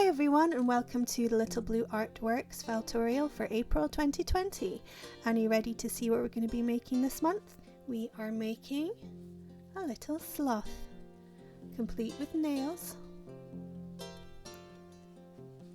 Hi everyone, and welcome to the Little Blue Artworks Feltorial for April 2020. And are you ready to see what we're going to be making this month? We are making a little sloth, complete with nails,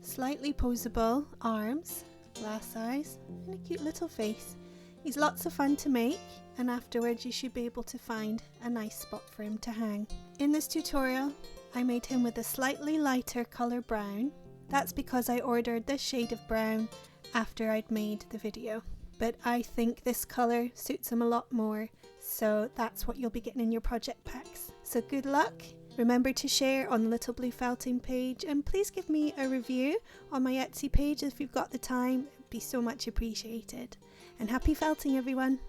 slightly posable arms, glass eyes, and a cute little face. He's lots of fun to make, and afterwards you should be able to find a nice spot for him to hang. In this tutorial I made him with a slightly lighter colour brown. That's because I ordered this shade of brown after I'd made the video. But I think this colour suits him a lot more, so that's what you'll be getting in your project packs. So good luck! Remember to share on the Little Blue Felting page, and please give me a review on my Etsy page if you've got the time. It'd be so much appreciated. And happy felting everyone!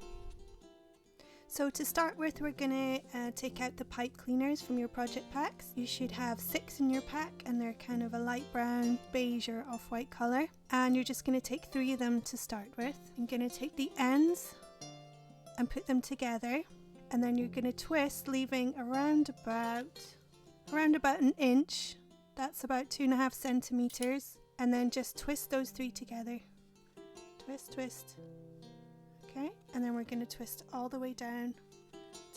So to start with, we're going to take out the pipe cleaners from your project packs. You should have 6 in your pack, and they're kind of a light brown, beige or off-white colour. And you're just going to take 3 of them to start with. I'm going to take the ends and put them together, and then you're going to twist, leaving around about an inch. That's about 2.5 centimeters, and then just twist those 3 together. Twist, twist. Okay, and then we're going to twist all the way down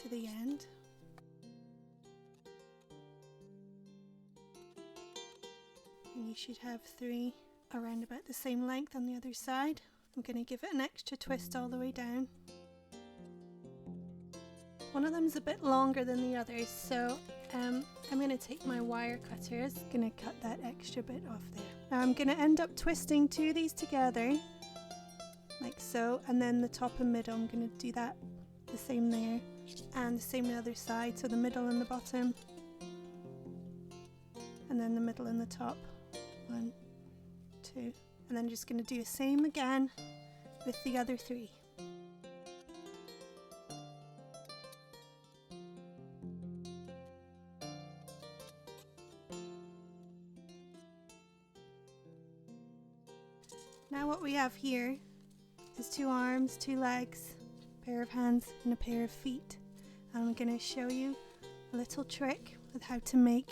to the end. And you should have 3 around about the same length on the other side. I'm going to give it an extra twist all the way down. One of them's a bit longer than the others, so I'm going to take my wire cutters, going to cut that extra bit off there. Now I'm going to end up twisting 2 of these together, like so, and then the top and middle, I'm going to do that the same there, and the same the other side, so the middle and the bottom, and then the middle and the top. 1, 2, and then just going to do the same again with the other 3. Now what we have here is 2 arms, 2 legs, a pair of hands and a pair of feet. And I'm going to show you a little trick with how to make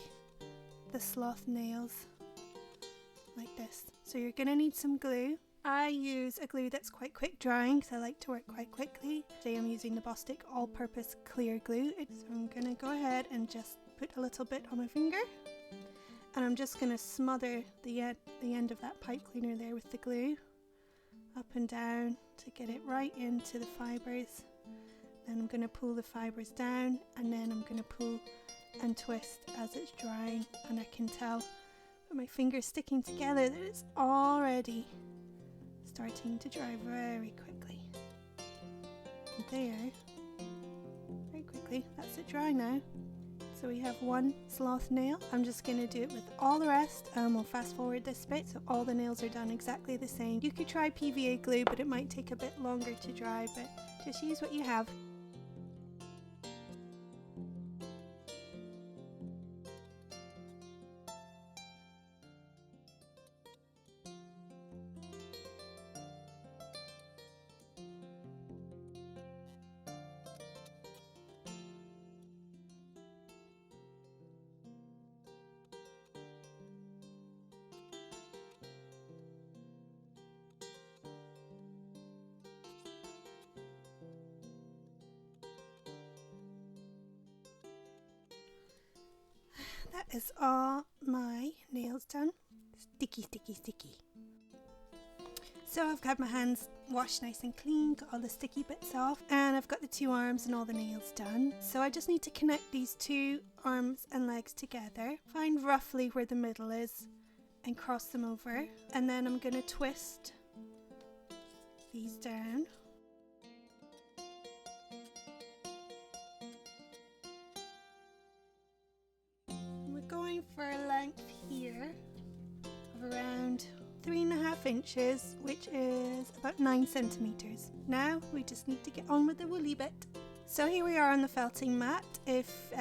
the sloth nails like this. So you're going to need some glue. I use a glue that's quite quick drying because I like to work quite quickly. Today I'm using the Bostik all-purpose clear glue. So I'm going to go ahead and just put a little bit on my finger. And I'm just going to smother the end of that pipe cleaner there with the glue, up and down to get it right into the fibres. Then I'm going to pull the fibres down, and then I'm going to pull and twist as it's drying, and I can tell with my fingers sticking together that it's already starting to dry very quickly. There, very quickly, that's it dry now. So we have 1 sloth nail. I'm just going to do it with all the rest, and we'll fast forward this bit so all the nails are done exactly the same. You could try PVA glue, but it might take a bit longer to dry, but just use what you have. That is all my nails done. Sticky, sticky, sticky. So I've got my hands washed nice and clean, got all the sticky bits off, and I've got the 2 arms and all the nails done. So I just need to connect these 2 arms and legs together, find roughly where the middle is, and cross them over. And then I'm going to twist these down. Going for a length here of around 3.5 inches, which is about 9 centimeters. Now we just need to get on with the woolly bit. So here we are on the felting mat. If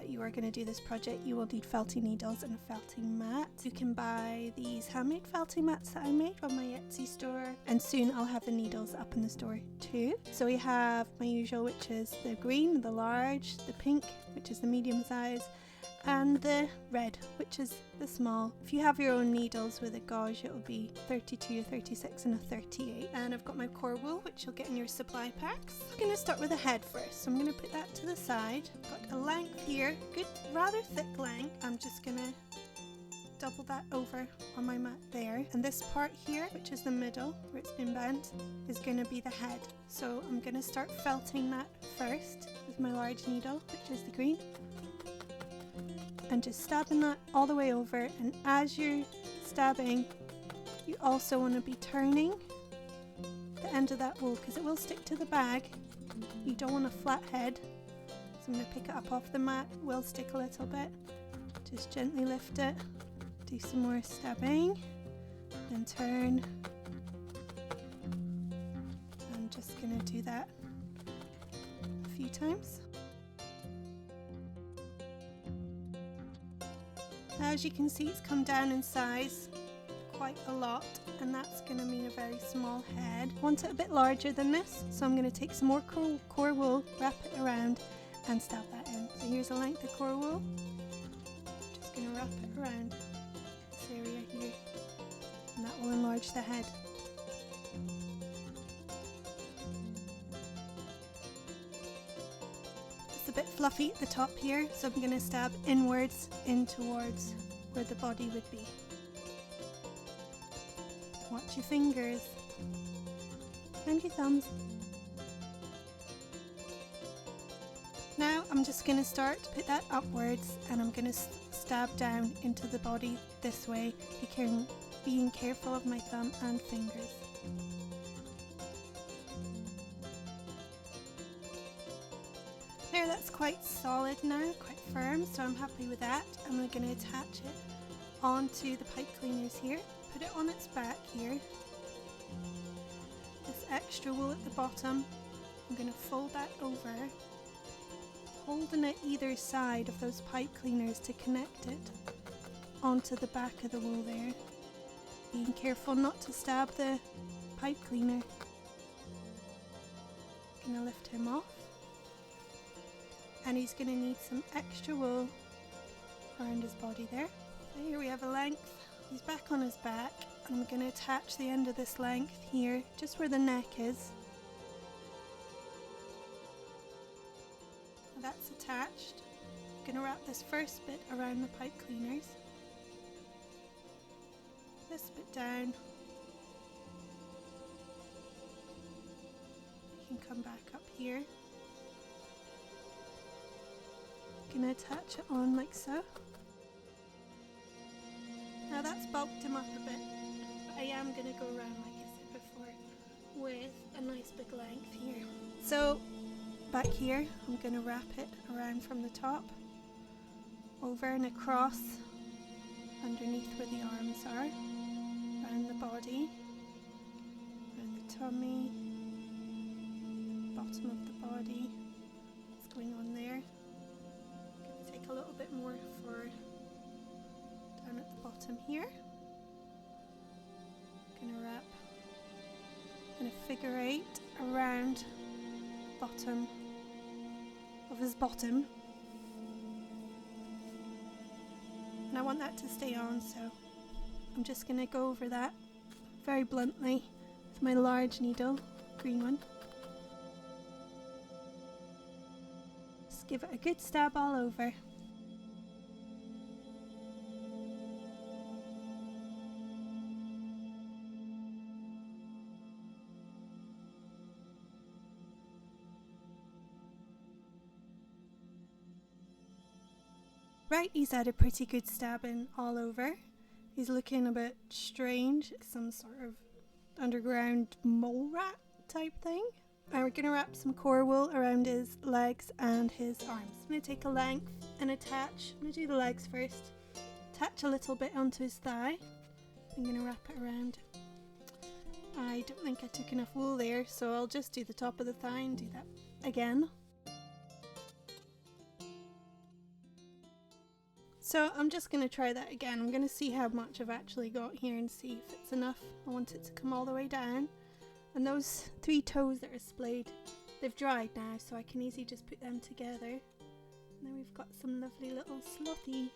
you are going to do this project, you will need felting needles and a felting mat. You can buy these handmade felting mats that I made on my Etsy store, and soon I'll have the needles up in the store too. So we have my usual, which is the green, the large, the pink, which is the medium size, and the red, which is the small. If you have your own needles with a gauge, it will be 32, a 36 and a 38. And I've got my core wool, which you'll get in your supply packs. I'm going to start with the head first, so I'm going to put that to the side. I've got a length here, good, rather thick length. I'm just going to double that over on my mat there, and this part here, which is the middle where it's been bent, is going to be the head. So I'm going to start felting that first with my large needle, which is the green, and just stabbing that all the way over. And as you're stabbing, you also want to be turning the end of that wool because it will stick to the bag. You don't want a flat head, so I'm going to pick it up off the mat. It will stick a little bit. Just gently lift it. Do some more stabbing, then turn. I'm just going to do that a few times. Now, as you can see, it's come down in size quite a lot, and that's going to mean a very small head. I want it a bit larger than this, so I'm going to take some more core wool, wrap it around and stab that in. So here's a length of core wool. Just going to wrap it around area here, and that will enlarge the head. It's a bit fluffy at the top here, so I'm going to stab inwards in towards where the body would be. Watch your fingers and your thumbs. Now I'm just going to start to put that upwards, and I'm going to stab down into the body this way, being careful of my thumb and fingers. There, that's quite solid now, quite firm, so I'm happy with that. I'm going to attach it onto the pipe cleaners here, put it on its back here. This extra wool at the bottom, I'm going to fold that over, holding it either side of those pipe cleaners to connect it onto the back of the wool there. Being careful not to stab the pipe cleaner. Gonna lift him off, and he's gonna need some extra wool around his body there. So here we have a length. He's back on his back, and I'm gonna attach the end of this length here, just where the neck is. That's attached. I'm going to wrap this first bit around the pipe cleaners. This bit down. You can come back up here. Going to attach it on like so. Now that's bulked him up a bit, but I am going to go around, like I said before, with a nice big length here. So back here, I'm going to wrap it around from the top, over and across, underneath where the arms are, around the body, around the tummy, bottom of the body. What's going on there? I'm going to take a little bit more for down at the bottom here. I'm going to wrap in a figure 8 around bottom of his bottom, and I want that to stay on, so I'm just going to go over that very bluntly with my large needle, green one. Just give it a good stab all over. Right, he's had a pretty good stabbing all over. He's looking a bit strange, some sort of underground mole rat type thing. And we're going to wrap some core wool around his legs and his arms. I'm going to take a length and attach. I'm going to do the legs first. Attach a little bit onto his thigh. I'm going to wrap it around. I don't think I took enough wool there, so I'll just do the top of the thigh and do that again. So I'm just going to try that again. I'm going to see how much I've actually got here and see if it's enough. I want it to come all the way down. And those 3 toes that are splayed, they've dried now, so I can easily just put them together And then we've got some lovely little slothy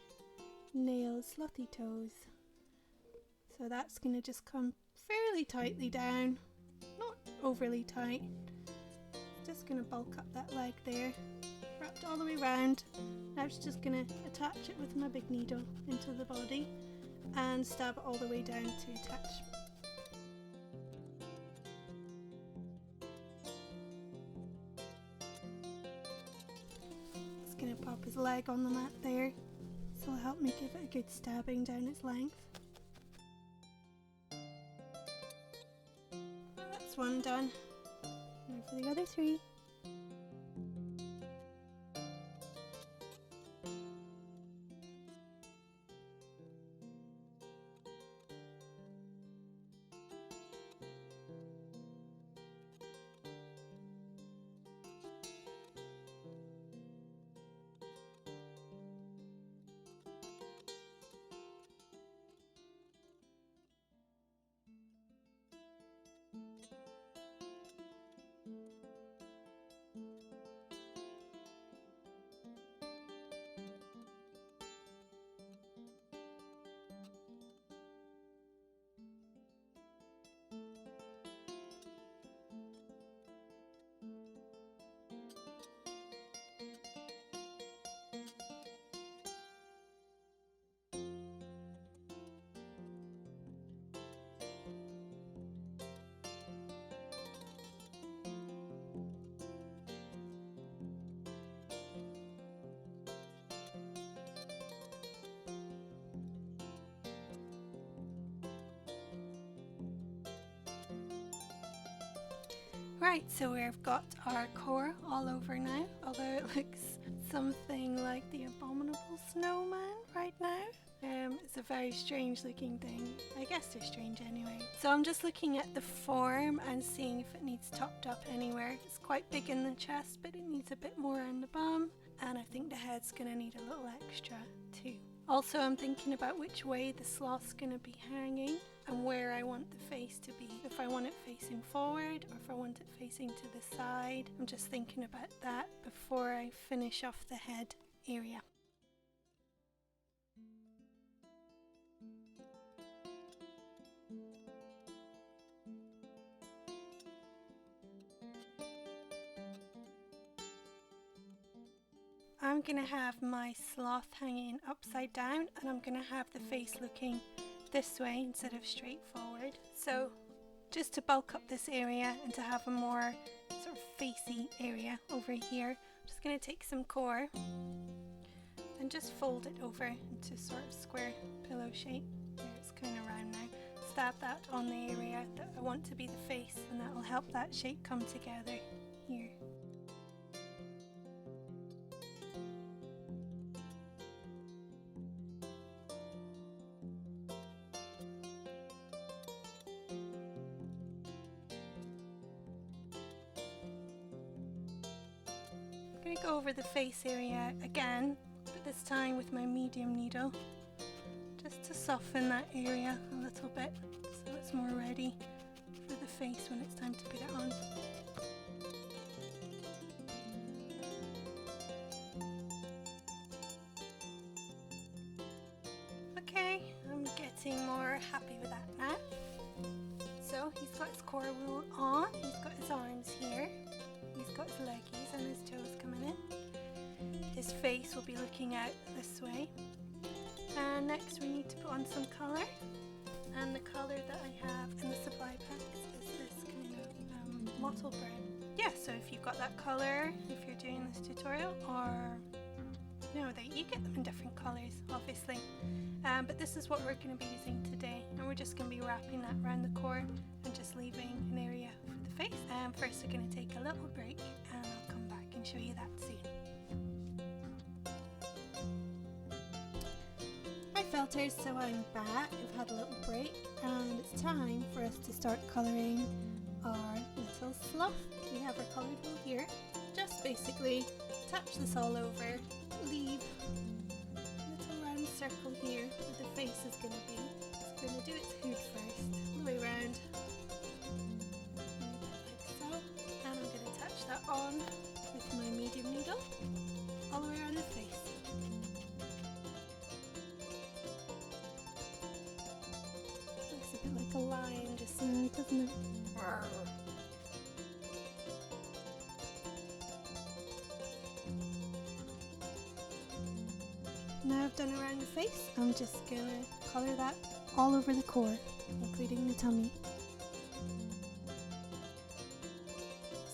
nails, slothy toes. So that's going to just come fairly tightly down, not overly tight. Just going to bulk up that leg there, wrapped all the way around. Now I'm just going to attach it with my big needle into the body and stab it all the way down to attach. Just going to pop his leg on the mat there, so it'll help me give it a good stabbing down its length. That's one done. Now for the other three. Right, so we've got our core all over now, although it looks something like the Abominable Snowman right now. It's a very strange looking thing. I guess they're strange anyway. So I'm just looking at the form and seeing if it needs topped up anywhere. It's quite big in the chest, but it needs a bit more on the bum, and I think the head's going to need a little extra too. Also, I'm thinking about which way the sloth's going to be hanging and where I want the face to be. If I want it facing forward or if I want it facing to the side. I'm just thinking about that before I finish off the head area. I'm going to have my sloth hanging upside down, and I'm going to have the face looking this way instead of straight forward. So just to bulk up this area and to have a more sort of facey area over here, I'm just going to take some core and just fold it over into sort of square pillow shape. There, it's kind of round now. Stab that on the area that I want to be the face, and that will help that shape come together here. I'm going to go over the face area again, but this time with my medium needle, just to soften that area a little bit so it's more ready for the face when it's time to put it on. Okay, I'm getting more happy with that now. So he's got his core wool on, he's got his arms here, he's got his leggies and his toes coming in. His face will be looking out this way. And next we need to put on some colour. And the colour that I have in the supply pack is this kind of mottle brown. Yeah, so if you've got that colour, if you're doing this tutorial, or no, you get them in different colours, obviously. But this is what we're going to be using today, and we're just going to be wrapping that around the core and just leaving an area for the face. First we're going to take a little break, and I'll come back and show you that soon. Hi filters, so I'm back. We've had a little break, and it's time for us to start colouring our little sloth. We have our coloured wool here. Just basically touch this all over, leave circle here where the face is going to be. It's going to do its hood first, all the way around, like so, and I'm going to touch that on with my medium needle all the way around the face. Now I've done around the face, I'm just gonna colour that all over the core, including the tummy.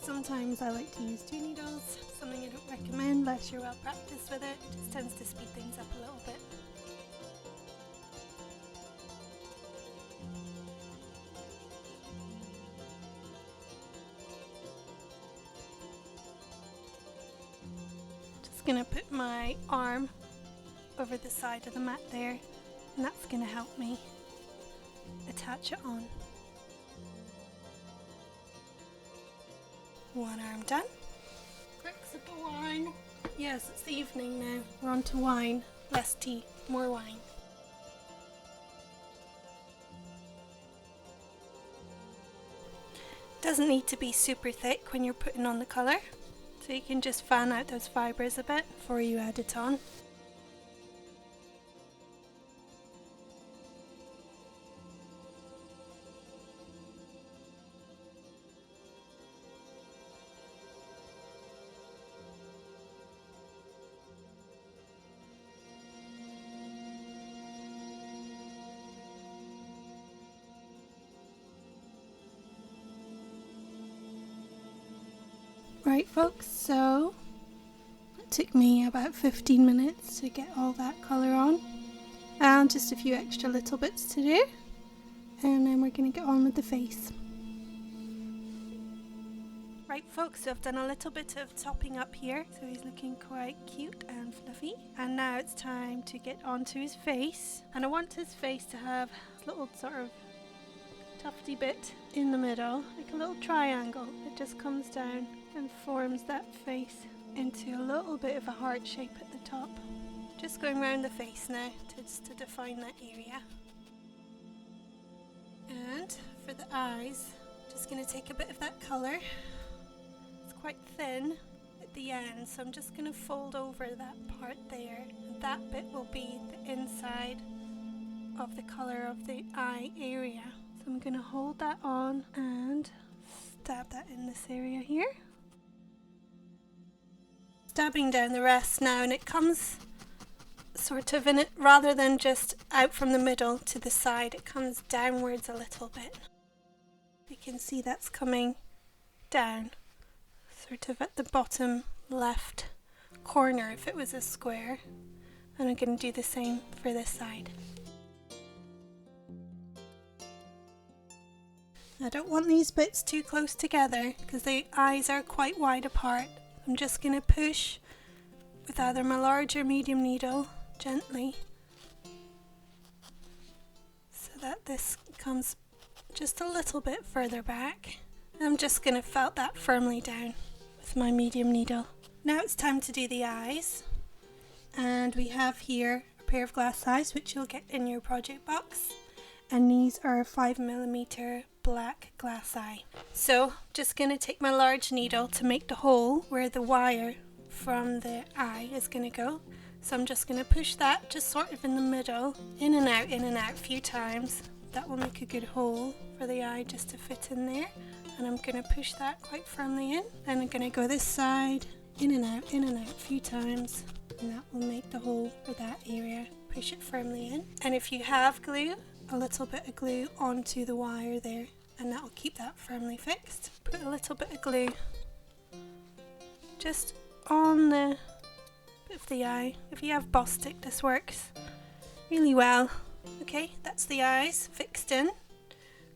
Sometimes I like to use 2 needles, something I don't recommend unless you're well practiced with it. It just tends to speed things up a little bit. Just gonna put my arm over the side of the mat there, and that's gonna help me attach it on. One arm done. Quick sip of wine. Yes, it's the evening now. We're on to wine. Less tea, more wine. Doesn't need to be super thick when you're putting on the colour, so you can just fan out those fibres a bit before you add it on. Right folks, so it took me about 15 minutes to get all that colour on, and just a few extra little bits to do, and then we're going to get on with the face. Right folks, so I've done a little bit of topping up here, so he's looking quite cute and fluffy, and now it's time to get onto his face, and I want his face to have this little sort of tufty bit in the middle, like a little triangle. It just comes down and forms that face into a little bit of a heart shape at the top. Just going around the face now to define that area. And for the eyes, just going to take a bit of that colour. It's quite thin at the end, so I'm just going to fold over that part there, and that bit will be the inside of the colour of the eye area. So I'm going to hold that on and stab that in this area here. Dabbing down the rest now, and it comes sort of in it, rather than just out from the middle to the side, it comes downwards a little bit. You can see that's coming down, sort of at the bottom left corner if it was a square, and I'm going to do the same for this side. I don't want these bits too close together because the eyes are quite wide apart. I'm just going to push with either my large or medium needle gently so that this comes just a little bit further back. I'm just going to felt that firmly down with my medium needle. Now it's time to do the eyes, and we have here a pair of glass eyes which you'll get in your project box, and these are 5mm black glass eye. So just going to take my large needle to make the hole where the wire from the eye is going to go. So I'm just going to push that just sort of in the middle, in and out a few times. That will make a good hole for the eye just to fit in there, and I'm going to push that quite firmly in. Then I'm going to go this side, in and out a few times, and that will make the hole for that area. Push it firmly in, and if you have glue, a little bit of glue onto the wire there, and that will keep that firmly fixed. Put a little bit of glue just on the bit of the eye. If you have boss stick, this works really well. Okay, that's the eyes fixed in.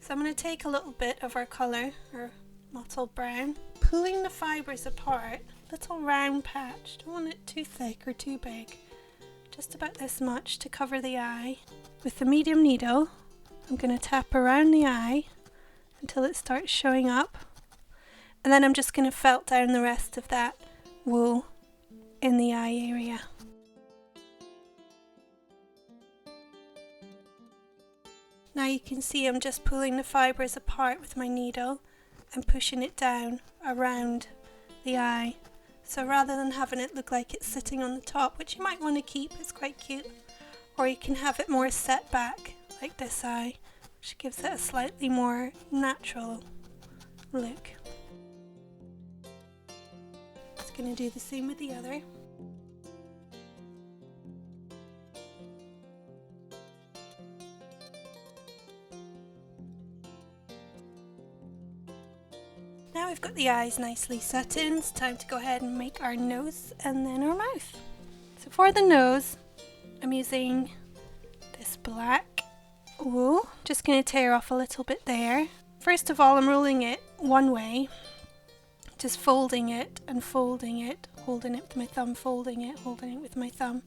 So I'm going to take a little bit of our colour, our mottled brown, pulling the fibres apart, little round patch. Don't want it too thick or too big, just about this much to cover the eye. With the medium needle, I'm going to tap around the eye until it starts showing up, and then I'm just going to felt down the rest of that wool in the eye area. Now you can see I'm just pulling the fibres apart with my needle and pushing it down around the eye. So rather than having it look like it's sitting on the top, which you might want to keep, it's quite cute, or you can have it more set back like this eye, which gives it a slightly more natural look. Just going to do the same with the other. Now we've got the eyes nicely set in, it's time to go ahead and make our nose and then our mouth. So for the nose, I'm using this black wool. Just going to tear off a little bit there. First of all, I'm rolling it one way, just folding it and folding it, holding it with my thumb, folding it, holding it with my thumb,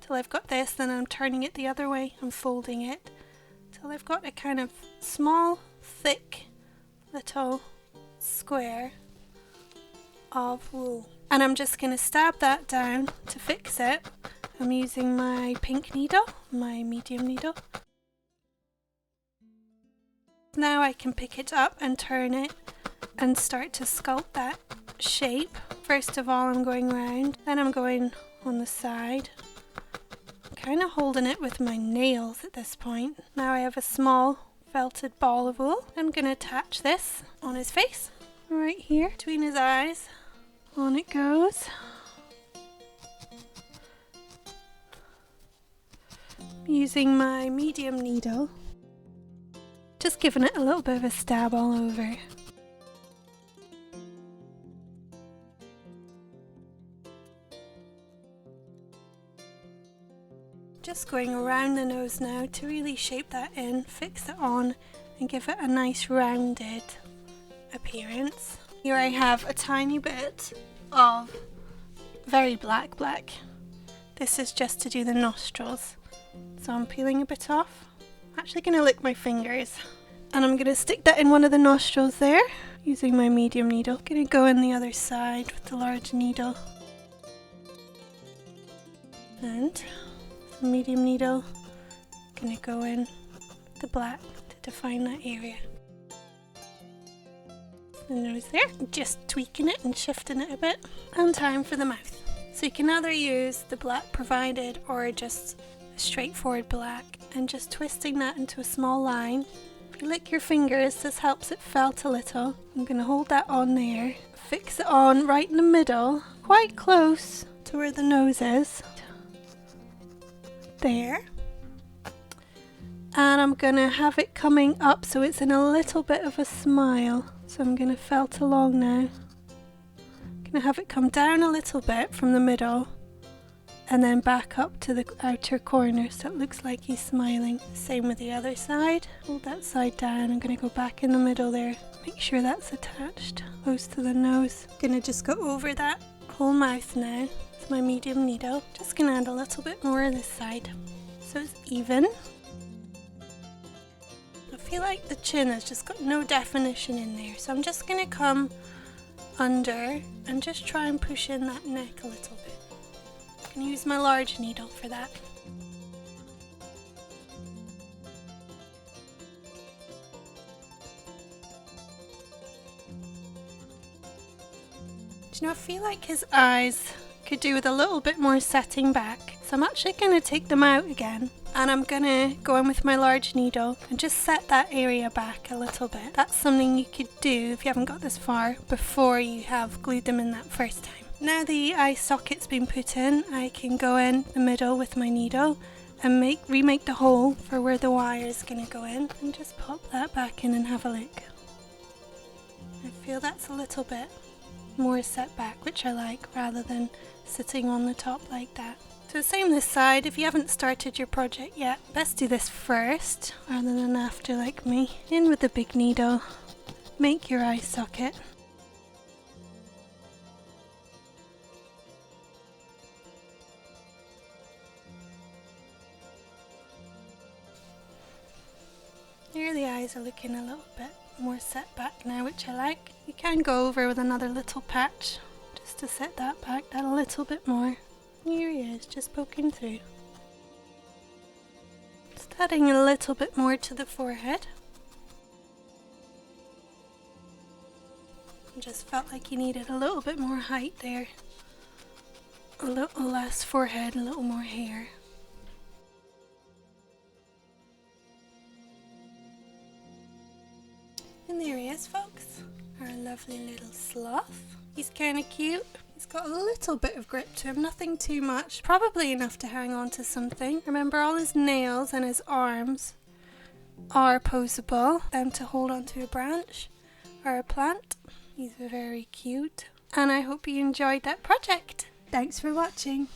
till I've got this. Then I'm turning it the other way and folding it, till I've got a kind of small, thick, little square of wool. And I'm just going to stab that down to fix it. I'm using my pink needle, my medium needle. Now I can pick it up and turn it and start to sculpt that shape. First of all, I'm going round, then I'm going on the side, kind of holding it with my nails at this point. Now I have a small felted ball of wool. I'm going to attach this on his face, right here between his eyes. On it goes. Using my medium needle, just giving it a little bit of a stab all over. Just going around the nose now to really shape that in, fix it on and give it a nice rounded appearance. Here I have a tiny bit of very black. This is just to do the nostrils. So I'm peeling a bit off. I'm actually going to lick my fingers and I'm going to stick that in one of the nostrils there using my medium needle. Going to go in the other side with the large needle. And the medium needle, going to go in the black to define that area. The nose there, just tweaking it and shifting it a bit. And time for the mouth. So you can either use the black provided or just a straightforward black, and just twisting that into a small line. If you lick your fingers, this helps it felt a little. I'm going to hold that on there, fix it on right in the middle, quite close to where the nose is. There. And I'm going to have it coming up so it's in a little bit of a smile. So I'm going to felt along now. I'm going to have it come down a little bit from the middle and then back up to the outer corner so it looks like he's smiling. Same with the other side. Hold that side down. I'm going to go back in the middle there. Make sure that's attached close to the nose. I'm going to just go over that whole mouth now with my medium needle. Just going to add a little bit more on this side so it's even. I feel like the chin has just got no definition in there, so I'm just going to come under and just try and push in that neck a little bit. I'm going to use my large needle for that. Do you know, I feel like his eyes could do with a little bit more setting back, so I'm actually going to take them out again. And I'm going to go in with my large needle and just set that area back a little bit. That's something you could do if you haven't got this far before you have glued them in that first time. Now the eye socket's been put in, I can go in the middle with my needle and remake the hole for where the wire is going to go in, and just pop that back in and have a look. I feel that's a little bit more set back, which I like, rather than sitting on the top like that. So same this side. If you haven't started your project yet, best do this first rather than after like me. In with the big needle, make your eye socket. Here the eyes are looking a little bit more set back now, which I like. You can go over with another little patch just to set that back that a little bit more. Here he is, just poking through. Just adding a little bit more to the forehead. I just felt like you needed a little bit more height there. A little less forehead, a little more hair. And there he is, folks. Our lovely little sloth. He's kind of cute. He's got a little bit of grip to him, nothing too much. Probably enough to hang on to something. Remember, all his nails and his arms are poseable, them to hold onto a branch or a plant. He's very cute. And I hope you enjoyed that project. Thanks for watching.